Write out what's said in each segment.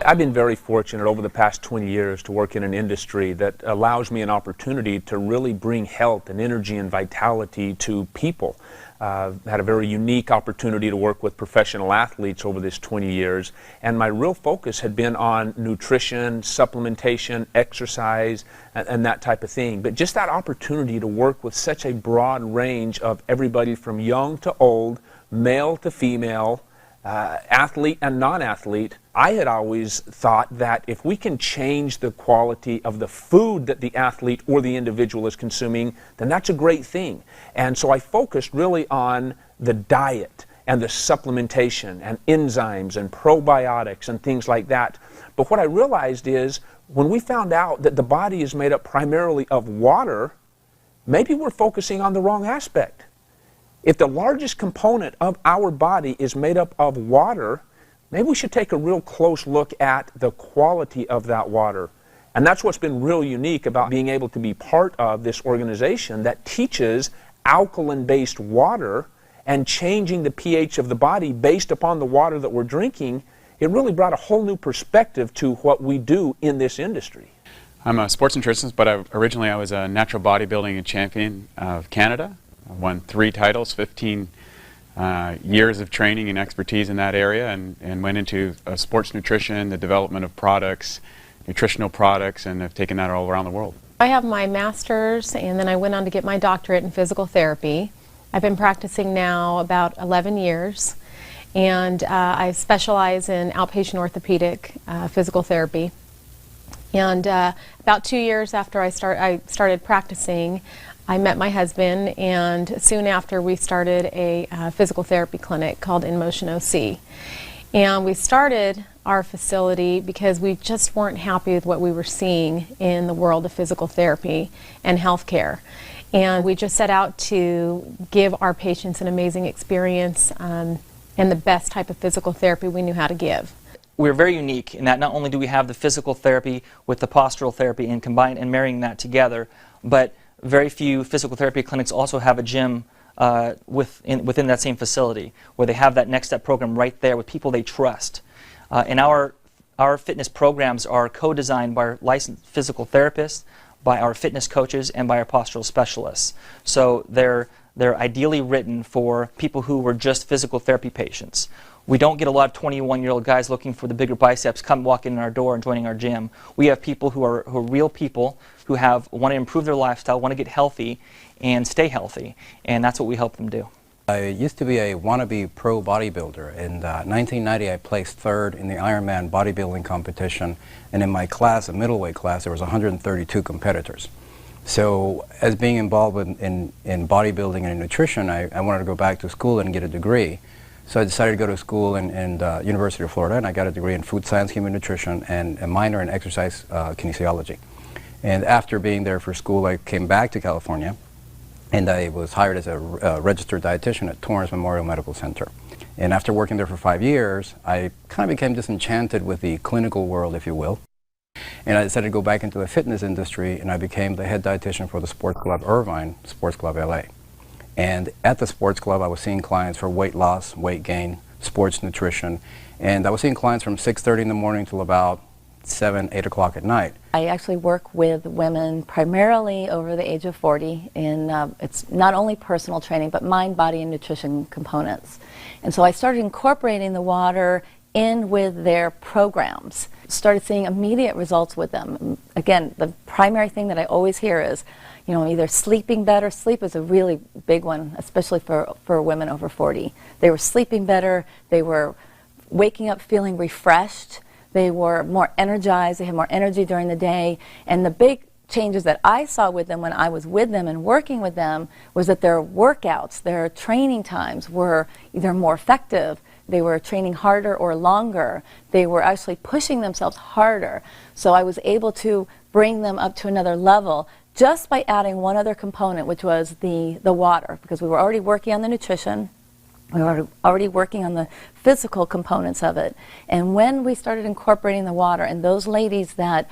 I've been very fortunate over the past 20 years to work in an industry that allows me an opportunity to really bring health and energy and vitality to people. Had a very unique opportunity to work with professional athletes over this 20 years, and my real focus had been on nutrition, supplementation, exercise, and that type of thing. But just that opportunity to work with such a broad range of everybody from young to old, male to female, athlete and non-athlete, I had always thought that if we can change the quality of the food that the athlete or the individual is consuming, then that's a great thing. And so I focused really on the diet and the supplementation and enzymes and probiotics and things like that. But what I realized is when we found out that the body is made up primarily of water, maybe we're focusing on the wrong aspect. If the largest component of our body is made up of water, maybe we should take a real close look at the quality of that water. And that's what's been real unique about being able to be part of this organization that teaches alkaline-based water and changing the pH of the body based upon the water that we're drinking. It really brought a whole new perspective to what we do in this industry. I'm a sports nutritionist, but originally I was a natural bodybuilding champion of Canada. I won 3 titles, 15 years of training and expertise in that area, and went into sports nutrition, the development of products, nutritional products, and have taken that all around the world. I have my master's, and then I went on to get my doctorate in physical therapy. I've been practicing now about 11 years, and I specialize in outpatient orthopedic physical therapy. And about 2 years after I started practicing, I met my husband, and soon after we started a physical therapy clinic called In Motion OC. And we started our facility because we just weren't happy with what we were seeing in the world of physical therapy and healthcare. And we just set out to give our patients an amazing experience and the best type of physical therapy we knew how to give. We're very unique in that not only do we have the physical therapy with the postural therapy and combine and marrying that together, but very few physical therapy clinics also have a gym within that same facility where they have that next step program right there with people they trust. And our fitness programs are co-designed by our licensed physical therapists, by our fitness coaches, and by our postural specialists. So they're ideally written for people who were just physical therapy patients. We don't get a lot of 21-year-old guys looking for the bigger biceps come walking in our door and joining our gym. We have people who are real people who want to improve their lifestyle, want to get healthy and stay healthy, and that's what we help them do. I used to be a wannabe pro bodybuilder. In 1990 I placed 3rd in the Ironman bodybuilding competition, and in my class, a middleweight class, there was 132 competitors. So as being involved in bodybuilding and in nutrition, I wanted to go back to school and get a degree. So I decided to go to school in University of Florida, and I got a degree in food science, human nutrition, and a minor in exercise kinesiology. And after being there for school, I came back to California, and I was hired as a registered dietitian at Torrance Memorial Medical Center. And after working there for 5 years, I kind of became disenchanted with the clinical world, if you will. And I decided to go back into the fitness industry, and I became the head dietitian for the Sports Club Irvine, Sports Club LA. And at the sports club, I was seeing clients for weight loss, weight gain, sports nutrition, and I was seeing clients from 6:30 in the morning till about 7, 8 o'clock at night. I actually work with women primarily over the age of 40, and it's not only personal training, but mind, body, and nutrition components. And so I started incorporating the water in with their programs. Started seeing immediate results with them. Again, the primary thing that I always hear is, you know, either sleeping better. Sleep is a really big one, especially for women over 40. They were sleeping better, they were waking up feeling refreshed, they were more energized, they had more energy during the day, and the big changes that I saw with them when I was with them and working with them was that their workouts, their training times were either more effective, they were training harder or longer, they were actually pushing themselves harder. So I was able to bring them up to another level just by adding one other component, which was the water, because we were already working on the nutrition, we were already working on the physical components of it. And when we started incorporating the water, and those ladies that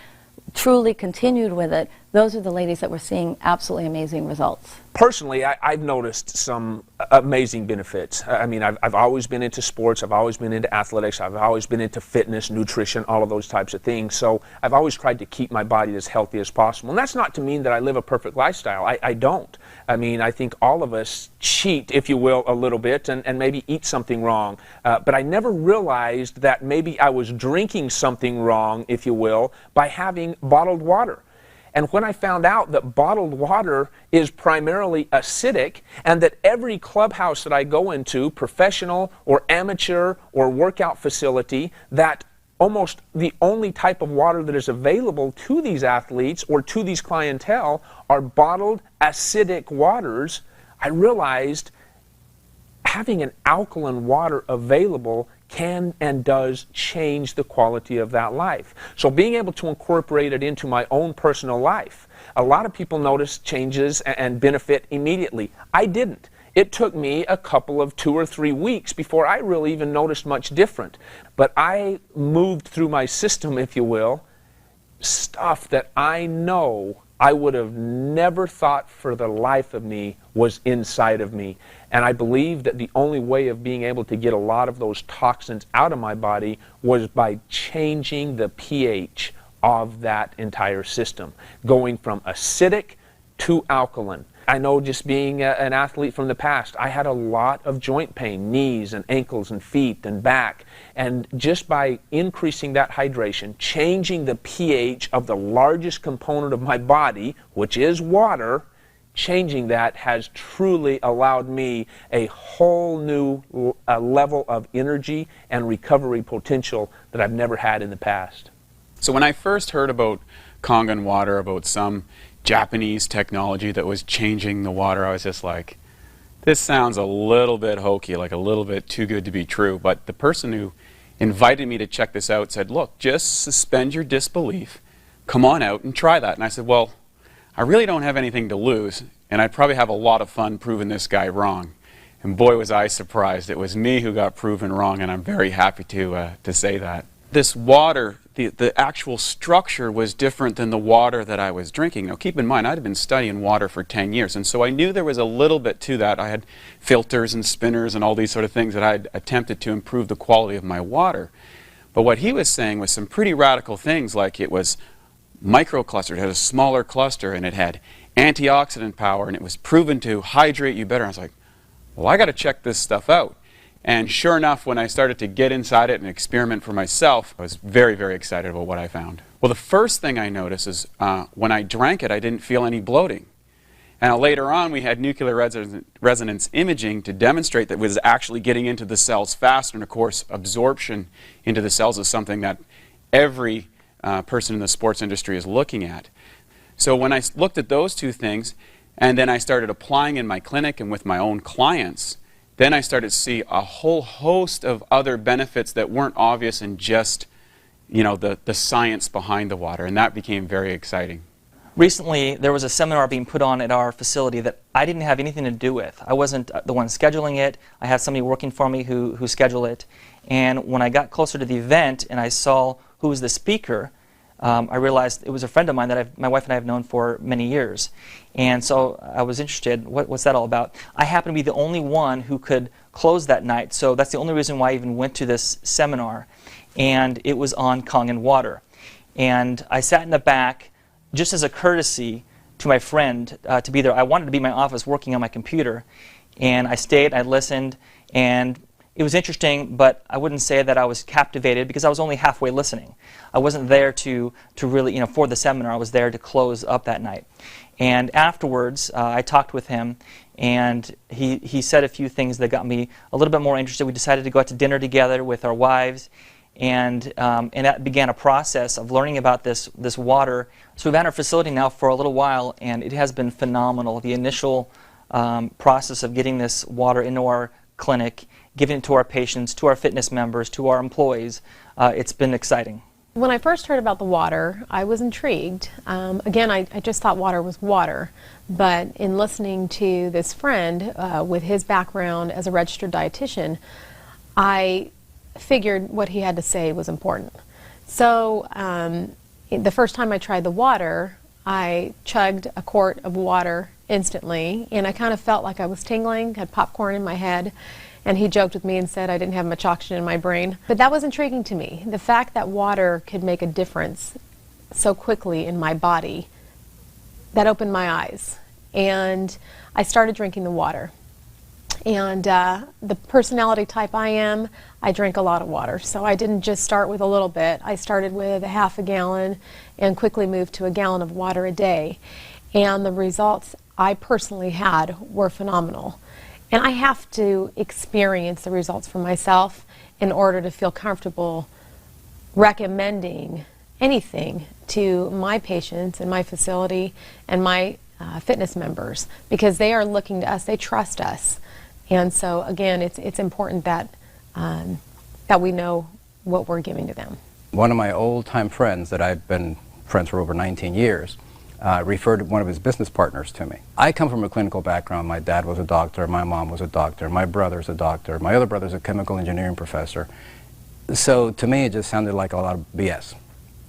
truly continued with it, those are the ladies that were seeing absolutely amazing results. Personally, I've noticed some amazing benefits. I mean, I've always been into sports, I've always been into athletics, I've always been into fitness, nutrition, all of those types of things. So I've always tried to keep my body as healthy as possible. And that's not to mean that I live a perfect lifestyle. I don't. I mean, I think all of us cheat, if you will, a little bit and maybe eat something wrong. But I never realized that maybe I was drinking something wrong, if you will, by having bottled water. And when I found out that bottled water is primarily acidic and that every clubhouse that I go into, professional or amateur or workout facility, that almost the only type of water that is available to these athletes or to these clientele are bottled acidic waters, I realized having an alkaline water available can and does change the quality of that life. So being able to incorporate it into my own personal life, a lot of people notice changes and benefit immediately. I didn't. It took me a couple of 2 or 3 weeks before I really even noticed much different. But I moved through my system, if you will, stuff that I know I would have never thought for the life of me was inside of me. And I believe that the only way of being able to get a lot of those toxins out of my body was by changing the pH of that entire system, going from acidic to alkaline. I know just being an athlete from the past, I had a lot of joint pain, knees and ankles and feet and back. And just by increasing that hydration, changing the pH of the largest component of my body, which is water, changing that has truly allowed me a whole new level of energy and recovery potential that I've never had in the past. So when I first heard about Kangen Water, about some Japanese technology that was changing the water, I was just like, this sounds a little bit hokey, like a little bit too good to be true. But the person who invited me to check this out said, look, just suspend your disbelief, come on out and try that. And I said, well, I really don't have anything to lose, and I'd probably have a lot of fun proving this guy wrong. And boy, was I surprised. It was me who got proven wrong, and I'm very happy to say that. This water, the actual structure was different than the water that I was drinking. Now keep in mind, I'd been studying water for 10 years, and so I knew there was a little bit to that. I had filters and spinners and all these sort of things that I'd attempted to improve the quality of my water. But what he was saying was some pretty radical things, like it was microclustered, it had a smaller cluster, and it had antioxidant power, and it was proven to hydrate you better. I was like, well, I got to check this stuff out. And sure enough, when I started to get inside it and experiment for myself, I was very, very excited about what I found. Well, the first thing I noticed is when I drank it, I didn't feel any bloating. And later on, we had nuclear resonance imaging to demonstrate that it was actually getting into the cells faster. And of course, absorption into the cells is something that every person in the sports industry is looking at. So when I looked at those two things, and then I started applying in my clinic and with my own clients, then I started to see a whole host of other benefits that weren't obvious in just, the science behind the water, and that became very exciting. Recently, there was a seminar being put on at our facility that I didn't have anything to do with. I wasn't the one scheduling it. I had somebody working for me who scheduled it. And when I got closer to the event and I saw who was the speaker, I realized it was a friend of mine that my wife and I have known for many years. And so I was interested, what's that all about? I happened to be the only one who could close that night, so that's the only reason why I even went to this seminar. And it was on Kangen Water. And I sat in the back just as a courtesy to my friend to be there. I wanted to be in my office working on my computer. And I stayed, I listened, and it was interesting, but I wouldn't say that I was captivated because I was only halfway listening. I wasn't there to really, for the seminar. I was there to close up that night. And afterwards, I talked with him, and he said a few things that got me a little bit more interested. We decided to go out to dinner together with our wives, and that began a process of learning about this water. So we've had our facility now for a little while, and it has been phenomenal. The initial process of getting this water into our clinic, giving it to our patients, to our fitness members, to our employees, it's been exciting. When I first heard about the water, I was intrigued. Again, I just thought water was water, but in listening to this friend with his background as a registered dietitian, I figured what he had to say was important. So the first time I tried the water, I chugged a quart of water instantly, and I kind of felt like I was tingling, had popcorn in my head, and he joked with me and said I didn't have much oxygen in my brain. But that was intriguing to me. The fact that water could make a difference so quickly in my body, that opened my eyes. And I started drinking the water. And the personality type I am, I drink a lot of water. So I didn't just start with a little bit. I started with a half a gallon and quickly moved to a gallon of water a day. And the results I personally had were phenomenal. And I have to experience the results for myself in order to feel comfortable recommending anything to my patients and my facility and my fitness members, because they are looking to us, they trust us. And so again, it's important that that we know what we're giving to them. One of my old-time friends that I've been friends for over 19 years referred one of his business partners to me. I come from a clinical background. My dad was a doctor, my mom was a doctor, my brother's a doctor, my other brother's a chemical engineering professor. So to me, it just sounded like a lot of BS.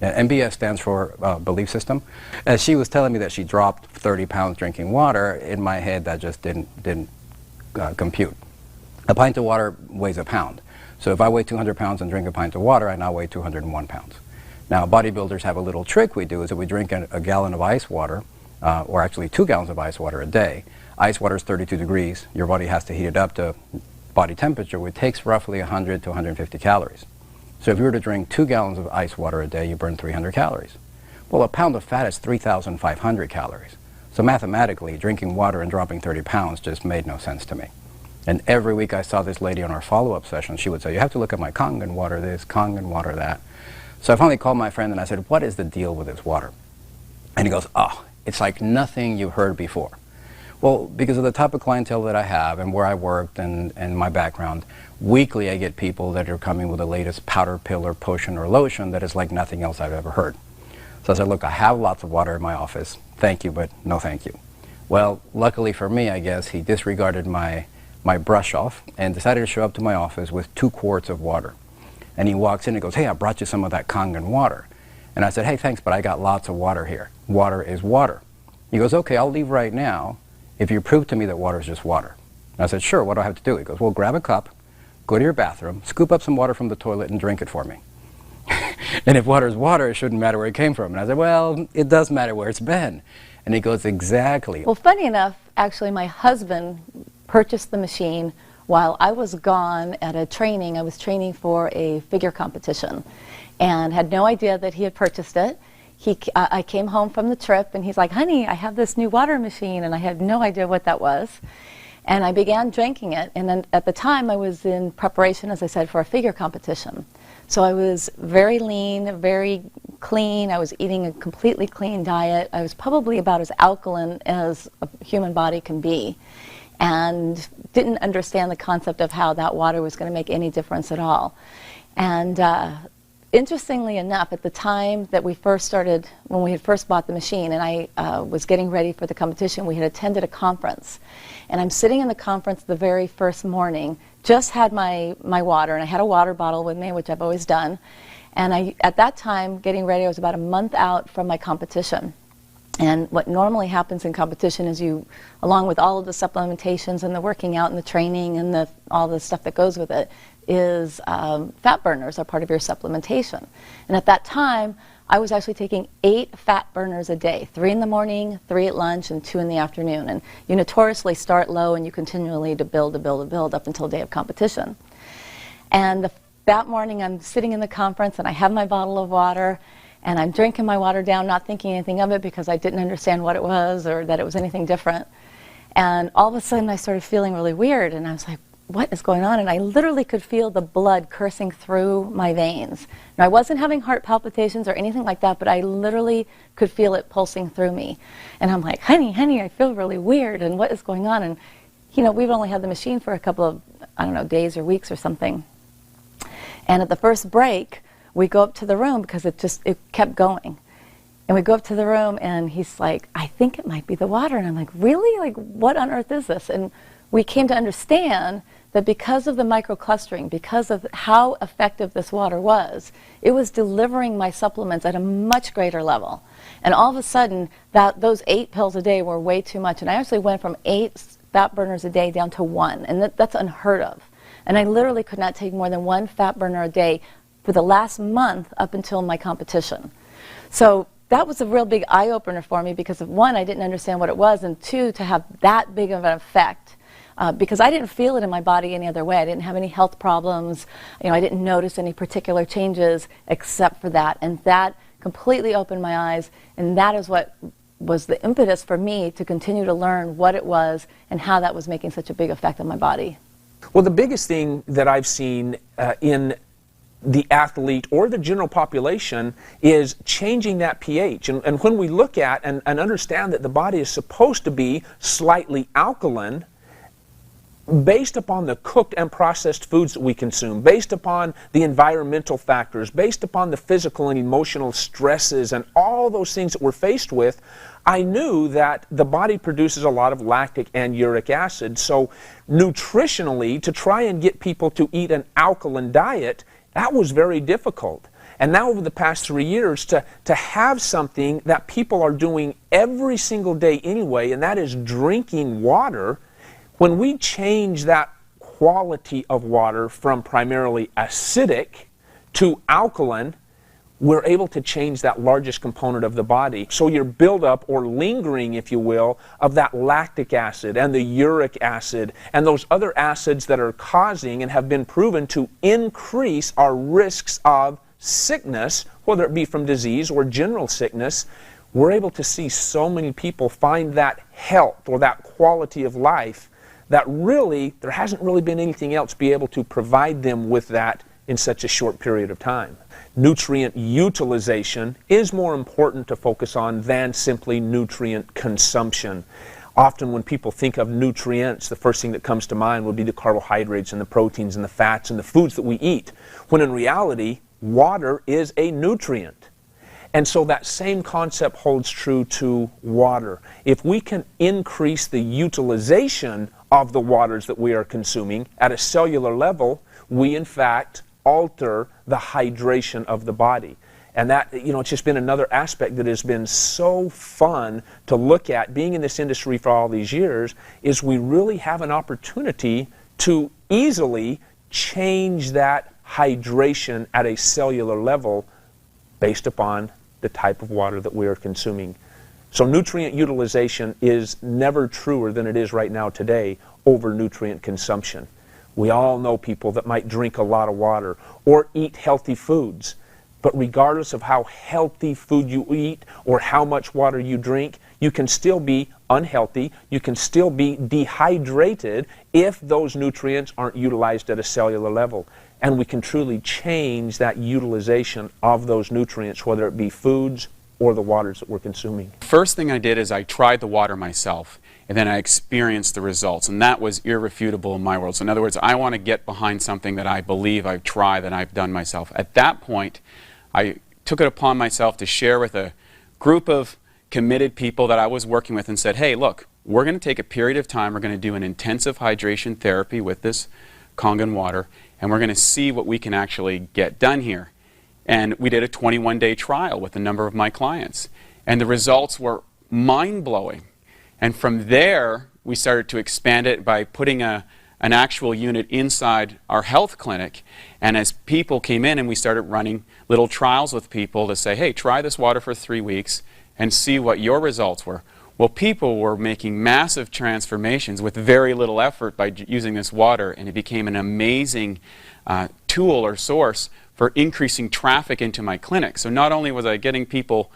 And BS stands for belief system. As she was telling me that she dropped 30 pounds drinking water, in my head that just didn't compute. A pint of water weighs a pound. So if I weigh 200 pounds and drink a pint of water, I now weigh 201 pounds. Now, bodybuilders have a little trick we do, is that we drink a gallon of ice water, or actually 2 gallons of ice water a day. Ice water is 32 degrees. Your body has to heat it up to body temperature, which takes roughly 100 to 150 calories. So if you were to drink 2 gallons of ice water a day, you burn 300 calories. Well, a pound of fat is 3,500 calories. So mathematically, drinking water and dropping 30 pounds just made no sense to me. And every week I saw this lady on our follow-up session. She would say, you have to look at my Kangen water this, Kangen water that. So I finally called my friend and I said, what is the deal with this water? And he goes, oh, it's like nothing you've heard before. Well, because of the type of clientele that I have and where I worked and my background, weekly I get people that are coming with the latest powder pill or potion or lotion that is like nothing else I've ever heard. So I said, look, I have lots of water in my office. Thank you, but no thank you. Well, luckily for me, I guess, he disregarded my brush off and decided to show up to my office with 2 quarts of water. And he walks in and goes, hey, I brought you some of that Kangen water. And I said, hey, thanks, but I got lots of water here. Water is water. He goes, okay, I'll leave right now if you prove to me that water is just water. And I said, sure, what do I have to do? He goes, well, grab a cup, go to your bathroom, scoop up some water from the toilet and drink it for me. And if water is water, it shouldn't matter where it came from. And I said, well, it does matter where it's been. And he goes, exactly. Well, funny enough, actually my husband purchased the machine while I was gone at a training. I was training for a figure competition and had no idea that he had purchased it. I came home from the trip and he's like, honey, I have this new water machine, and I had no idea what that was. And I began drinking it, and then at the time I was in preparation, as I said, for a figure competition. So I was very lean, very clean. I was eating a completely clean diet. I was probably about as alkaline as a human body can be, and didn't understand the concept of how that water was going to make any difference at all. And interestingly enough, at the time that we first started, when we had first bought the machine, and I was getting ready for the competition, we had attended a conference. And I'm sitting in the conference the very first morning, just had my water, and I had a water bottle with me, which I've always done. And at that time, getting ready, I was about a month out from my competition. And what normally happens in competition is you, along with all of the supplementations and the working out and the training and all the stuff that goes with it, is fat burners are part of your supplementation. And at that time, I was actually taking 8 fat burners a day, 3 in the morning, 3 at lunch, and 2 in the afternoon. And you notoriously start low and you continually build up until day of competition. And that morning I'm sitting in the conference and I have my bottle of water and I'm drinking my water down, not thinking anything of it because I didn't understand what it was or that it was anything different. And all of a sudden I started feeling really weird, and I was like, what is going on? And I literally could feel the blood coursing through my veins. Now, I wasn't having heart palpitations or anything like that, but I literally could feel it pulsing through me. And I'm like, honey, I feel really weird, and what is going on? And, you know, we've only had the machine for a couple of, I don't know, days or weeks or something. And at the first break, we go up to the room because it kept going. And we go up to the room, and he's like, I think it might be the water. And I'm like, really? Like, what on earth is this? And we came to understand that because of the microclustering, because of how effective this water was, it was delivering my supplements at a much greater level. And all of a sudden, those 8 pills a day were way too much. And I actually went from 8 fat burners a day down to 1. And that's unheard of. And I literally could not take more than 1 fat burner a day for the last month up until my competition. So that was a real big eye-opener for me because, of 1, I didn't understand what it was, and 2, to have that big of an effect. Because I didn't feel it in my body any other way. I didn't have any health problems. I didn't notice any particular changes except for that. And that completely opened my eyes, and that is what was the impetus for me to continue to learn what it was and how that was making such a big effect on my body. Well, the biggest thing that I've seen in the athlete or the general population is changing that pH. And when we look at and understand that the body is supposed to be slightly alkaline, based upon the cooked and processed foods that we consume, based upon the environmental factors, based upon the physical and emotional stresses and all those things that we're faced with, I knew that the body produces a lot of lactic and uric acid. So nutritionally, to try and get people to eat an alkaline diet, that was very difficult. And now over the past 3 years, to have something that people are doing every single day anyway, and that is drinking water, when we change that quality of water from primarily acidic to alkaline, we're able to change that largest component of the body. So your buildup, or lingering, if you will, of that lactic acid and the uric acid and those other acids that are causing and have been proven to increase our risks of sickness, whether it be from disease or general sickness, we're able to see so many people find that health or that quality of life that really, there hasn't really been anything else be able to provide them with that in such a short period of time. Nutrient utilization is more important to focus on than simply nutrient consumption. Often when people think of nutrients, the first thing that comes to mind would be the carbohydrates and the proteins and the fats and the foods that we eat, when in reality, water is a nutrient. And so that same concept holds true to water. If we can increase the utilization of the waters that we are consuming at a cellular level, we in fact alter the hydration of the body. And that, it's just been another aspect that has been so fun to look at, being in this industry for all these years, is we really have an opportunity to easily change that hydration at a cellular level based upon the type of water that we are consuming. So nutrient utilization is never truer than it is right now today over nutrient consumption. We all know people that might drink a lot of water or eat healthy foods, but regardless of how healthy food you eat or how much water you drink, you can still be unhealthy, you can still be dehydrated if those nutrients aren't utilized at a cellular level. And we can truly change that utilization of those nutrients, whether it be foods or the waters that we're consuming. First thing I did is I tried the water myself, and then I experienced the results, and that was irrefutable in my world. So in other words, I want to get behind something that I believe I've tried, that I've done myself. At that point, I took it upon myself to share with a group of committed people that I was working with and said, hey, look, we're going to take a period of time, we're going to do an intensive hydration therapy with this Kangen water, and we're going to see what we can actually get done here. And we did a 21-day trial with a number of my clients, and the results were mind-blowing. And from there, we started to expand it by putting an actual unit inside our health clinic. And as people came in and we started running little trials with people to say, hey, try this water for 3 weeks and see what your results were. Well, people were making massive transformations with very little effort by using this water, and it became an amazing tool or source for increasing traffic into my clinic. So not only was I getting people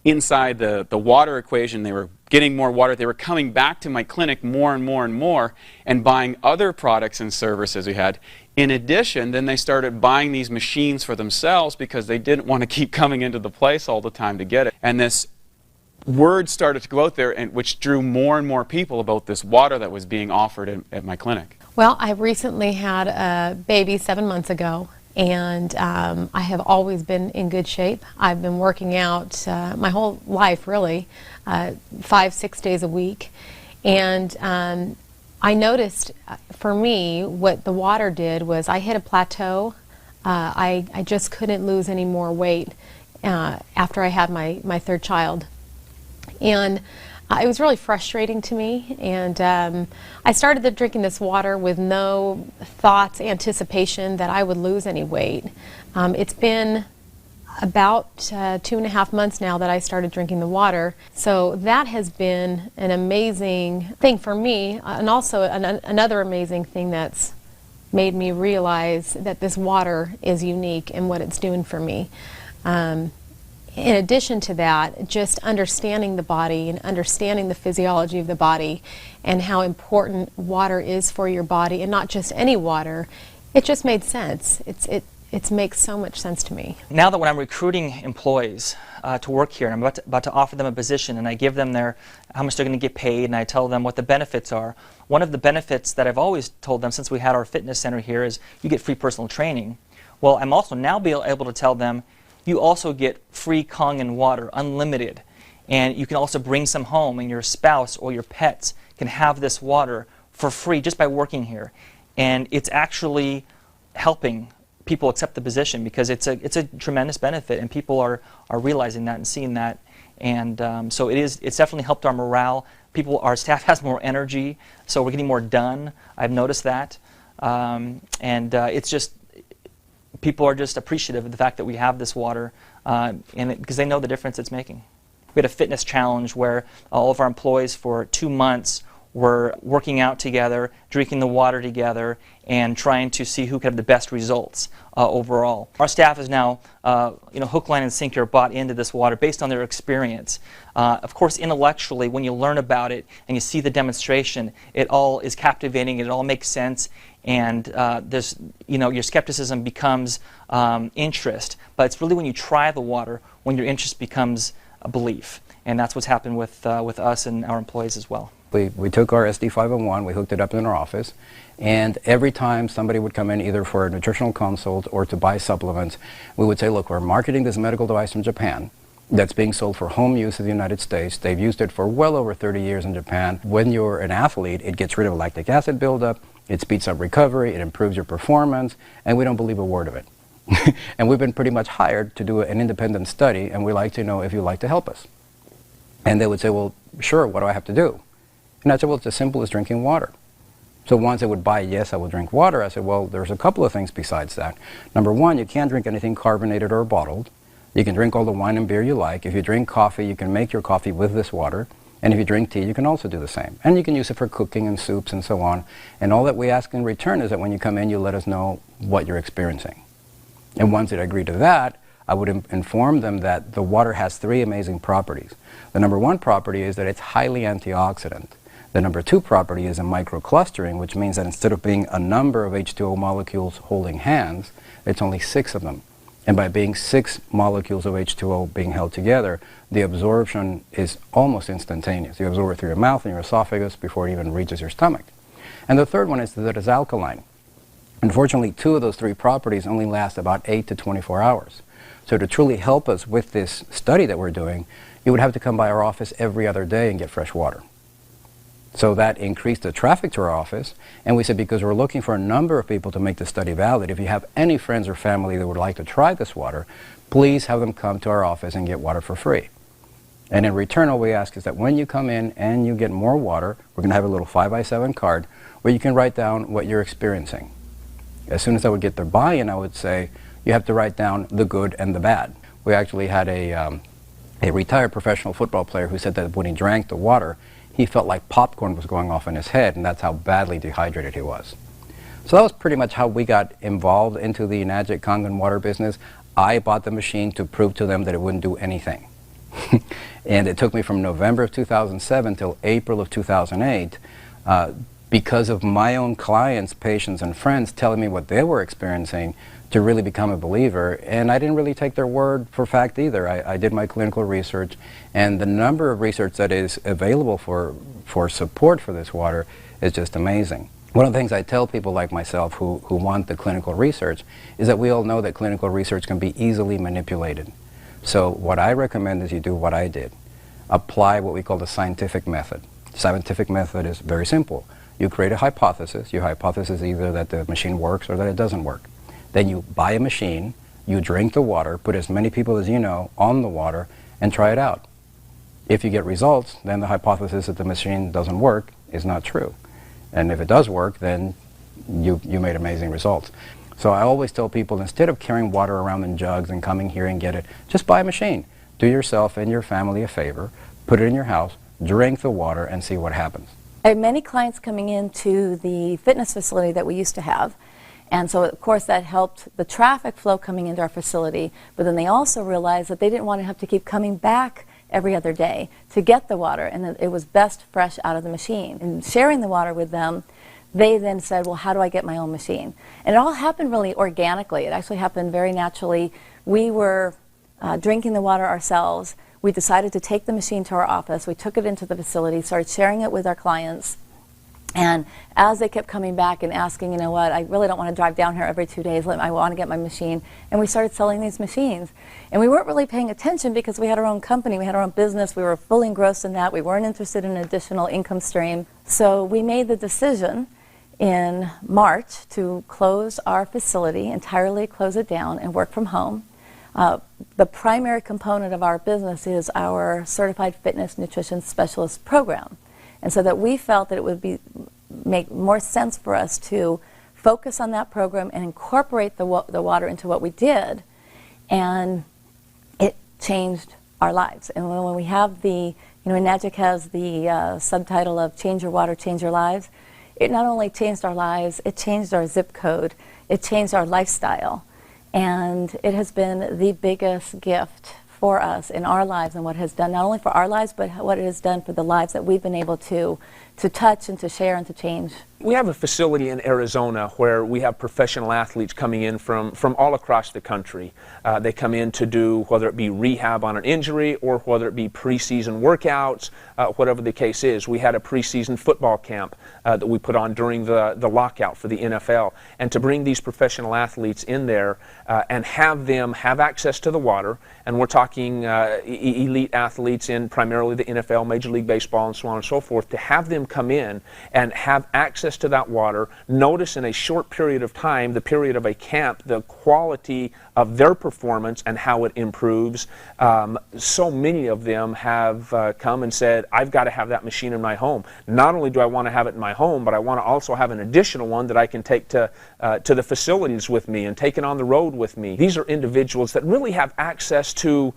inside the water equation, they were getting more water, they were coming back to my clinic more and more and more and buying other products and services we had. In addition, then they started buying these machines for themselves because they didn't want to keep coming into the place all the time to get it. And this word started to go out there, and which drew more and more people about this water that was being offered at my clinic. Well, I recently had a baby 7 months ago, and I have always been in good shape. I've been working out my whole life, really, 5-6 days a week, and I noticed, for me, what the water did was I hit a plateau. I just couldn't lose any more weight after I had my third child. And it was really frustrating to me, and I started drinking this water with no thoughts, anticipation that I would lose any weight. It's been about 2.5 months now that I started drinking the water, so that has been an amazing thing for me, and also another amazing thing that's made me realize that this water is unique in what it's doing for me. In addition to that, just understanding the body and understanding the physiology of the body and how important water is for your body, and not just any water, it just made sense. It makes so much sense to me. Now that when I'm recruiting employees to work here, and I'm about to offer them a position, and I give them how much they're going to get paid, and I tell them what the benefits are, one of the benefits that I've always told them since we had our fitness center here is you get free personal training. Well, I'm also now able to tell them you also get free Kangen water, unlimited. And you can also bring some home, and your spouse or your pets can have this water for free just by working here. And it's actually helping people accept the position, because it's a tremendous benefit, and people are realizing that and seeing that. And so it's definitely helped our morale. Our staff has more energy, so we're getting more done. I've noticed that. It's just, people are just appreciative of the fact that we have this water, because they know the difference it's making. We had a fitness challenge where all of our employees for 2 months were working out together, drinking the water together, and trying to see who could have the best results overall. Our staff is now, hook, line, and sinker bought into this water based on their experience. Of course, intellectually, when you learn about it and you see the demonstration, it all is captivating, it all makes sense, and your skepticism becomes interest. But it's really when you try the water when your interest becomes a belief, and that's what's happened with us and our employees as well. We took our SD501, we hooked it up in our office, and every time somebody would come in either for a nutritional consult or to buy supplements, we would say, look, we're marketing this medical device from Japan that's being sold for home use in the United States. They've used it for well over 30 years in Japan. When you're an athlete, it gets rid of lactic acid buildup, it speeds up recovery, it improves your performance, and we don't believe a word of it. And we've been pretty much hired to do an independent study, and we'd like to know if you'd like to help us. And they would say, well, sure, what do I have to do? And I said, well, it's as simple as drinking water. So once they would buy, yes, I will drink water, I said, well, there's a couple of things besides that. Number one, you can't drink anything carbonated or bottled. You can drink all the wine and beer you like. If you drink coffee, you can make your coffee with this water. And if you drink tea, you can also do the same. And you can use it for cooking and soups and so on. And all that we ask in return is that when you come in, you let us know what you're experiencing. And once they agree to that, I would inform them that the water has 3 amazing properties. The number 1 property is that it's highly antioxidant. The number 2 property is a microclustering, which means that instead of being a number of H2O molecules holding hands, it's only 6 of them. And by being 6 molecules of H2O being held together, the absorption is almost instantaneous. You absorb it through your mouth and your esophagus before it even reaches your stomach. And the third one is that it's alkaline. Unfortunately, 2 of those 3 properties only last about 8 to 24 hours. So to truly help us with this study that we're doing, you would have to come by our office every other day and get fresh water. So that increased the traffic to our office, and we said, because we're looking for a number of people to make the study valid, if you have any friends or family that would like to try this water, please have them come to our office and get water for free. And in return, all we ask is that when you come in and you get more water, we're going to have a little 5x7 card where you can write down what you're experiencing. As soon as I would get their buy-in, I would say, you have to write down the good and the bad. We actually had a retired professional football player who said that when he drank the water, he felt like popcorn was going off in his head, and that's how badly dehydrated he was. So that was pretty much how we got involved into the Enagic Kangen water business. I bought the machine to prove to them that it wouldn't do anything. And it took me from November of 2007 till April of 2008, because of my own clients, patients, and friends telling me what they were experiencing, to really become a believer. And I didn't really take their word for fact either. I did my clinical research, and the number of research that is available for support for this water is just amazing. One of the things I tell people like myself who want the clinical research is that we all know that clinical research can be easily manipulated. So what I recommend is you do what I did. Apply what we call the scientific method. The scientific method is very simple. You create a hypothesis. Your hypothesis is either that the machine works or that it doesn't work. Then you buy a machine, you drink the water, put as many people as you know on the water, and try it out. If you get results, then the hypothesis that the machine doesn't work is not true. And if it does work, then you made amazing results. So I always tell people, instead of carrying water around in jugs and coming here and get it, just buy a machine. Do yourself and your family a favor, put it in your house, drink the water, and see what happens. I had many clients coming into the fitness facility that we used to have. And so, of course, that helped the traffic flow coming into our facility. But then they also realized that they didn't want to have to keep coming back every other day to get the water, and that it was best fresh out of the machine. And sharing the water with them, they then said, well, how do I get my own machine? And it all happened really organically. It actually happened very naturally. We were drinking the water ourselves. We decided to take the machine to our office. We took it into the facility, started sharing it with our clients. And as they kept coming back and asking, you know what, I really don't want to drive down here every 2 days. I want to get my machine. And we started selling these machines. And we weren't really paying attention because we had our own company. We had our own business. We were fully engrossed in that. We weren't interested in an additional income stream. So we made the decision in March to close our facility, entirely close it down, and work from home. The primary component of our business is our Certified Fitness Nutrition Specialist program. And so that we felt that it would make more sense for us to focus on that program and incorporate the water into what we did. And it changed our lives. And when we have Enagic has the subtitle of Change Your Water, Change Your Lives, it not only changed our lives, it changed our zip code, it changed our lifestyle. And it has been the biggest gift for us in our lives, and what it has done not only for our lives, but what it has done for the lives that we've been able to touch and to share and to change. We have a facility in Arizona where we have professional athletes coming in from all across the country. They come in to do, whether it be rehab on an injury or whether it be preseason workouts, whatever the case is. We had a preseason football camp that we put on during the lockout for the NFL. And to bring these professional athletes in there and have them have access to the water, and we're talking elite athletes in primarily the NFL, Major League Baseball, and so on and so forth, to have them come in and have access to that water, notice in a short period of time, the period of a camp, the quality of their performance and how it improves. So many of them have come and said, I've got to have that machine in my home. Not only do I want to have it in my home, but I want to also have an additional one that I can take to the facilities with me and take it on the road with me. These are individuals that really have access to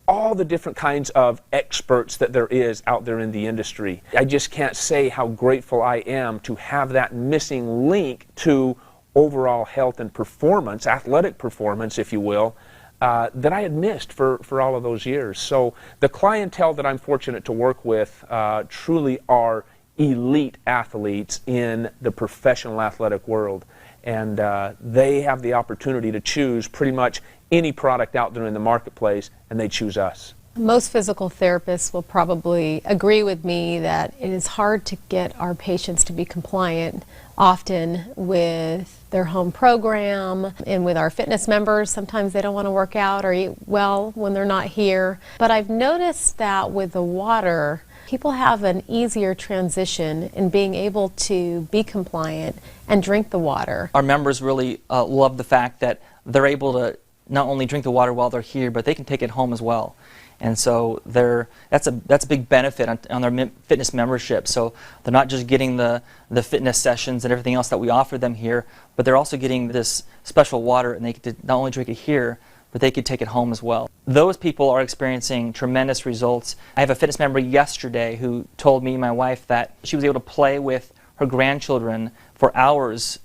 all the different kinds of experts that there is out there in the industry. I just can't say how grateful I am to have that missing link to overall health and performance, athletic performance, if you will, that I had missed for all of those years. So the clientele that I'm fortunate to work with truly are elite athletes in the professional athletic world. And they have the opportunity to choose pretty much any product out there in the marketplace, and they choose us. Most physical therapists will probably agree with me that it is hard to get our patients to be compliant often with their home program and with our fitness members. Sometimes they don't want to work out or eat well when they're not here. But I've noticed that with the water, people have an easier transition in being able to be compliant and drink the water. Our members really love the fact that they're able to not only drink the water while they're here, but they can take it home as well. And so that's a big benefit on their fitness membership. So they're not just getting the fitness sessions and everything else that we offer them here, but they're also getting this special water, and they get to not only drink it here, but they could take it home as well. Those people are experiencing tremendous results. I have a fitness member yesterday who told me and my wife that she was able to play with her grandchildren for hours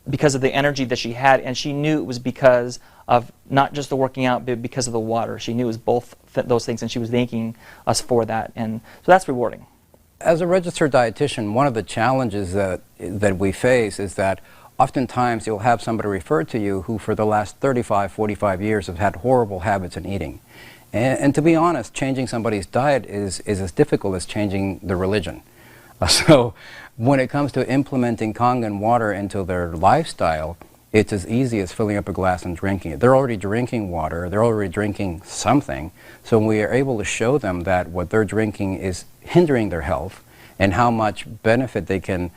because of the energy that she had, and she knew it was because of not just the working out, but because of the water. She knew it was both those things, and she was thanking us for that, and so that's rewarding. As a registered dietitian, one of the challenges that we face is that oftentimes you'll have somebody referred to you who for the last 35, 45 years have had horrible habits in eating. And to be honest, changing somebody's diet is as difficult as changing the religion. So when it comes to implementing Kangen water into their lifestyle, it's as easy as filling up a glass and drinking it. They're already drinking water, they're already drinking something, so we are able to show them that what they're drinking is hindering their health and how much benefit they can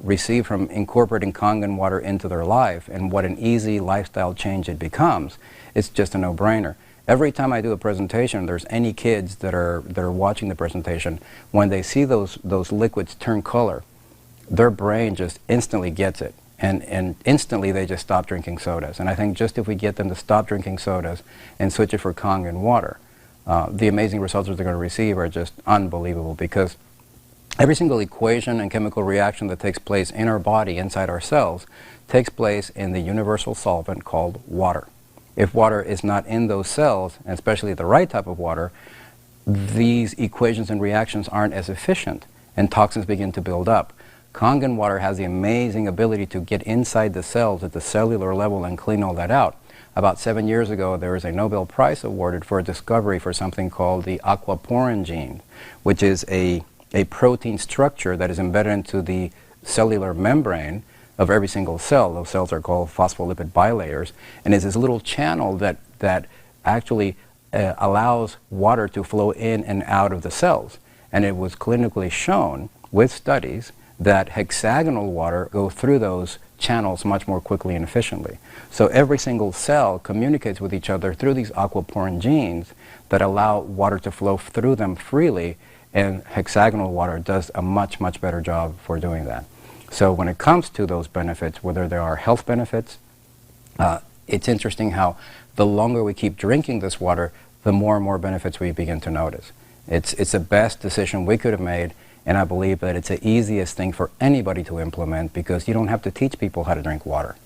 receive from incorporating Kangen water into their life and what an easy lifestyle change it becomes, it's just a no-brainer. Every time I do a presentation, there's any kids that are watching the presentation, when they see those liquids turn color, their brain just instantly gets it. And instantly they just stop drinking sodas. And I think just if we get them to stop drinking sodas and switch it for Kangen water, the amazing results that they're going to receive are just unbelievable, because every single equation and chemical reaction that takes place in our body, inside our cells, takes place in the universal solvent called water. If water is not in those cells, and especially the right type of water, these equations and reactions aren't as efficient, and toxins begin to build up. Kangen water has the amazing ability to get inside the cells at the cellular level and clean all that out. About 7 years ago, there was a Nobel Prize awarded for a discovery for something called the aquaporin gene, which is a protein structure that is embedded into the cellular membrane of every single cell. Those cells are called phospholipid bilayers, and it's this little channel that actually allows water to flow in and out of the cells. And it was clinically shown with studies that hexagonal water goes through those channels much more quickly and efficiently. So every single cell communicates with each other through these aquaporin genes that allow water to flow through them freely, and hexagonal water does a much, much better job for doing that. So when it comes to those benefits, whether there are health benefits, it's interesting how the longer we keep drinking this water, the more and more benefits we begin to notice. It's the best decision we could have made, and I believe that it's the easiest thing for anybody to implement, because you don't have to teach people how to drink water.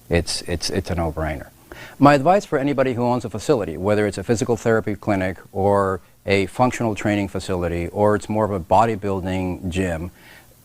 It's a no-brainer. My advice for anybody who owns a facility, whether it's a physical therapy clinic or a functional training facility, or it's more of a bodybuilding gym,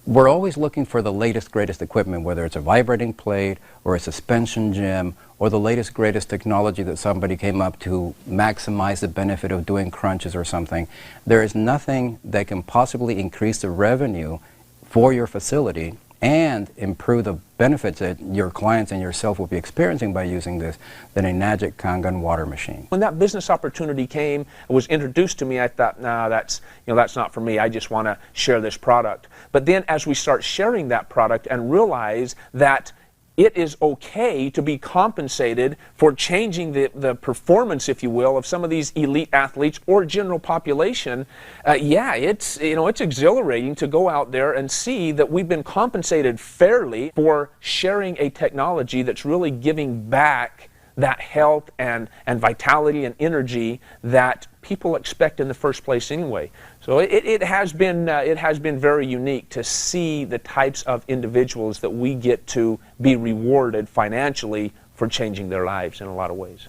we're always looking for the latest, greatest equipment, whether it's a vibrating plate or a suspension gym or the latest, greatest technology that somebody came up to maximize the benefit of doing crunches or something. There is nothing that can possibly increase the revenue for your facility and improve the benefits that your clients and yourself will be experiencing by using this than a magic Kangen water machine. When that business opportunity came, it was introduced to me, I thought, nah, that's not for me. I just want to share this product. But then as we start sharing that product and realize that it is okay to be compensated for changing the performance, if you will, of some of these elite athletes or general population, yeah, it's exhilarating to go out there and see that we've been compensated fairly for sharing a technology that's really giving back that health and vitality and energy that people expect in the first place anyway. So it has been very unique to see the types of individuals that we get to be rewarded financially for changing their lives in a lot of ways.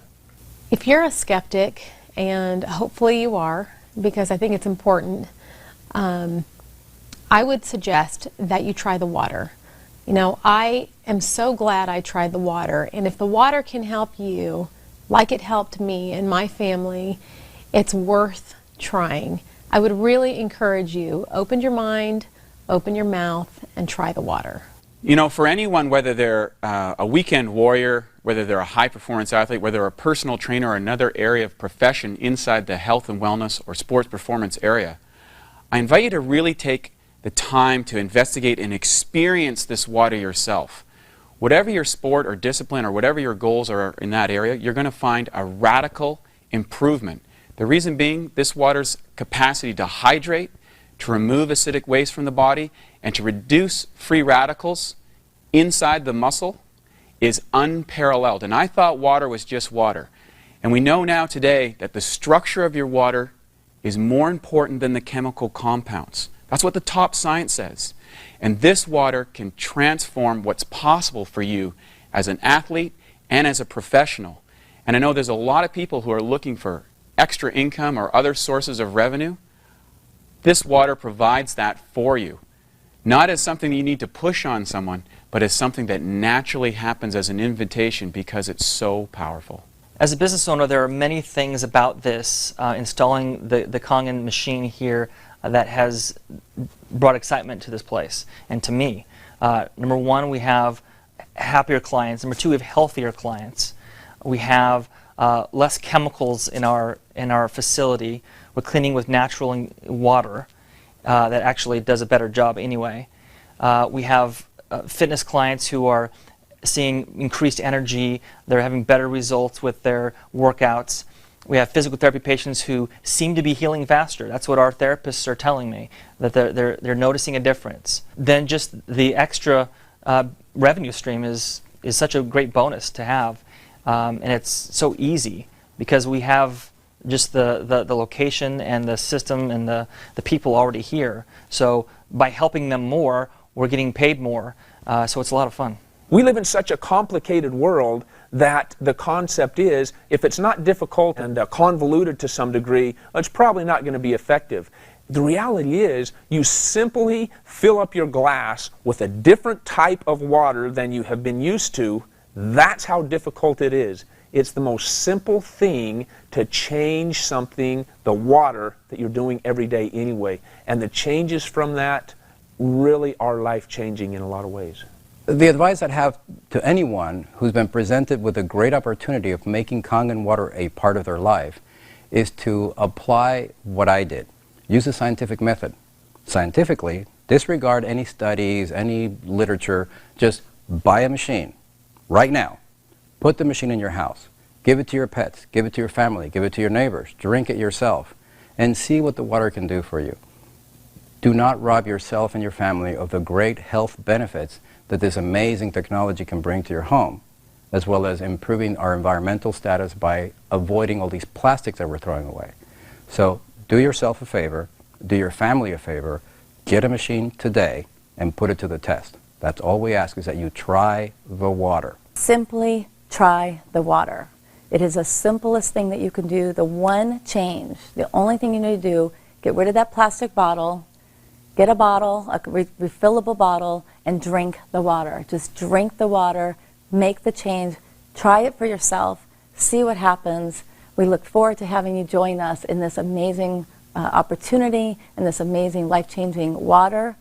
If you're a skeptic, and hopefully you are, because I think it's important, I would suggest that you try the water. You know, I am so glad I tried the water, and if the water can help you like it helped me and my family, it's worth trying. I would really encourage you, open your mind, open your mouth, and try the water. You know, for anyone, whether they're a weekend warrior, whether they're a high-performance athlete, whether they're a personal trainer or another area of profession inside the health and wellness or sports performance area, I invite you to really take the time to investigate and experience this water yourself. Whatever your sport or discipline or whatever your goals are in that area, you're going to find a radical improvement. The reason being, this water's capacity to hydrate, to remove acidic waste from the body, and to reduce free radicals inside the muscle is unparalleled. And I thought water was just water. And we know now today that the structure of your water is more important than the chemical compounds. That's what the top science says. And this water can transform what's possible for you as an athlete and as a professional. And I know there's a lot of people who are looking for extra income or other sources of revenue. This water provides that for you. Not as something you need to push on someone, but as something that naturally happens as an invitation because it's so powerful. As a business owner, there are many things about this, installing the Kangen machine here, that has brought excitement to this place and to me. Number one, we have happier clients. Number two, we have healthier clients. We have less chemicals in our facility. We're cleaning with natural water that actually does a better job anyway. We have fitness clients who are seeing increased energy. They're having better results with their workouts. We have physical therapy patients who seem to be healing faster. That's what our therapists are telling me, that they're noticing a difference. Then just the extra revenue stream is such a great bonus to have. And it's so easy because we have just the location and the system and the people already here. So by helping them more, we're getting paid more. So it's a lot of fun. We live in such a complicated world that the concept is, if it's not difficult and convoluted to some degree, it's probably not going to be effective. The reality is, you simply fill up your glass with a different type of water than you have been used to. That's how difficult it is. It's the most simple thing to change something, the water that you're doing every day anyway. And the changes from that really are life-changing in a lot of ways. The advice I'd have to anyone who's been presented with a great opportunity of making Kangen water a part of their life is to apply what I did. Use the scientific method. Scientifically, disregard any studies, any literature. Just buy a machine right now. Put the machine in your house. Give it to your pets. Give it to your family. Give it to your neighbors. Drink it yourself. And see what the water can do for you. Do not rob yourself and your family of the great health benefits that this amazing technology can bring to your home, as well as improving our environmental status by avoiding all these plastics that we're throwing away. So do yourself a favor, do your family a favor, get a machine today and put it to the test. That's all we ask, is that you try the water. Simply try the water. It is the simplest thing that you can do. The one change, the only thing you need to do, get rid of that plastic bottle, get a bottle, a refillable bottle, and drink the water. Just drink the water, make the change, try it for yourself, see what happens. We look forward to having you join us in this amazing opportunity and this amazing life-changing water.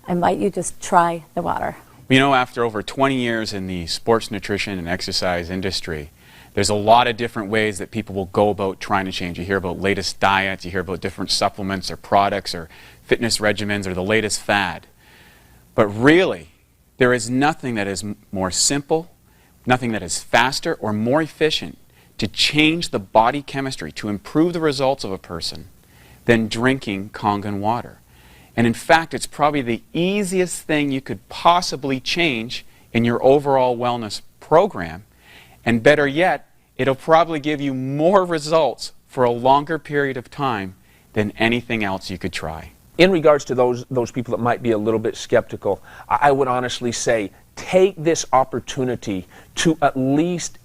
I invite you just try the water. You know, after over 20 years in the sports nutrition and exercise industry, there's a lot of different ways that people will go about trying to change. You hear about latest diets, you hear about different supplements or products or fitness regimens or the latest fad. But really, there is nothing that is more simple, nothing that is faster or more efficient to change the body chemistry, to improve the results of a person, than drinking Kangen water. And in fact, it's probably the easiest thing you could possibly change in your overall wellness program. And better yet, it'll probably give you more results for a longer period of time than anything else you could try. In regards to those people that might be a little bit skeptical, I would honestly say, take this opportunity to at least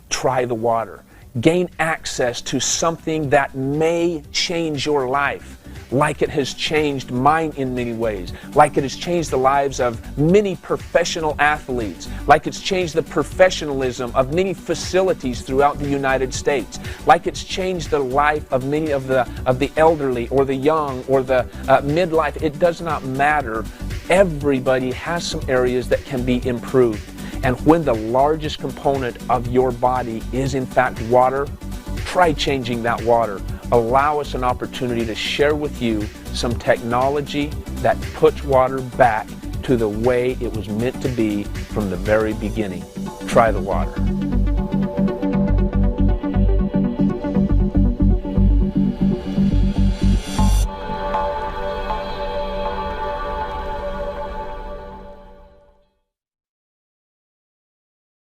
try the water. Gain access to something that may change your life, like it has changed mine in many ways, like it has changed the lives of many professional athletes, like it's changed the professionalism of many facilities throughout the United States, like it's changed the life of many of the elderly or the young or the midlife. It does not matter. Everybody has some areas that can be improved. And when the largest component of your body is in fact water, try changing that water. Allow us an opportunity to share with you some technology that puts water back to the way it was meant to be from the very beginning. Try the water.